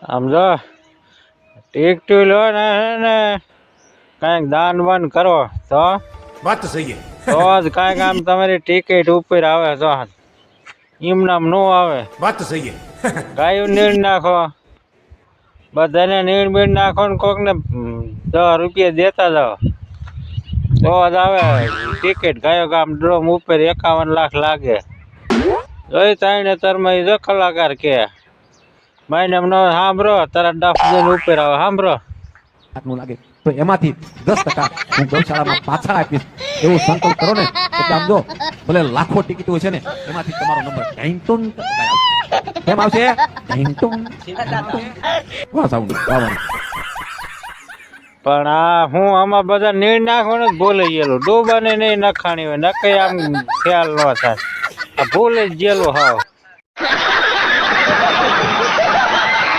આમ જો ટિકટું લો ને કાંઈક દાન બાન કરો તો बात तो सही है તો જ કાંઈક આમ તમારી ટિકિટ ઉપર આવે તો એમ નામ નો આવે बात तो सही है ગાયું નીણ નાખો બધાને નીણ બીણ નાખો ને કોક ને 10 રૂપિયા દેતા જાઓ તો જ આવે ટિકિટ ગાયો ગામ ડ્રોમ ઉપર 51 લાખ લાગે જોઈ તાઈને તરમાં જો કલાકાર કે માઈને નો સાંભળો તારા ડફ દઈને ઉપર આવે સાંભળો આટલું લાગે તો એમાંથી 10% હું ગૌશાળામાં પાછા આપીશ એવું સંકલ્પ કરો ને એટલે આમ જો ભલે લાખો ટિકિટો છે ને એમાંથી તમારો નંબર ઢેંગટુન કેમ આવશે ઢેંગટુન વાહ સાઉન્ડ વાહ પણ આ હું આમાં બધા નીણ નાખવાનું જ ભૂલી ગયેલું ડૂબાને નહીં નખાણી હોય નકઈ આમ ખ્યાલ ન થાય આ ભૂલી જ ગયેલું હાવ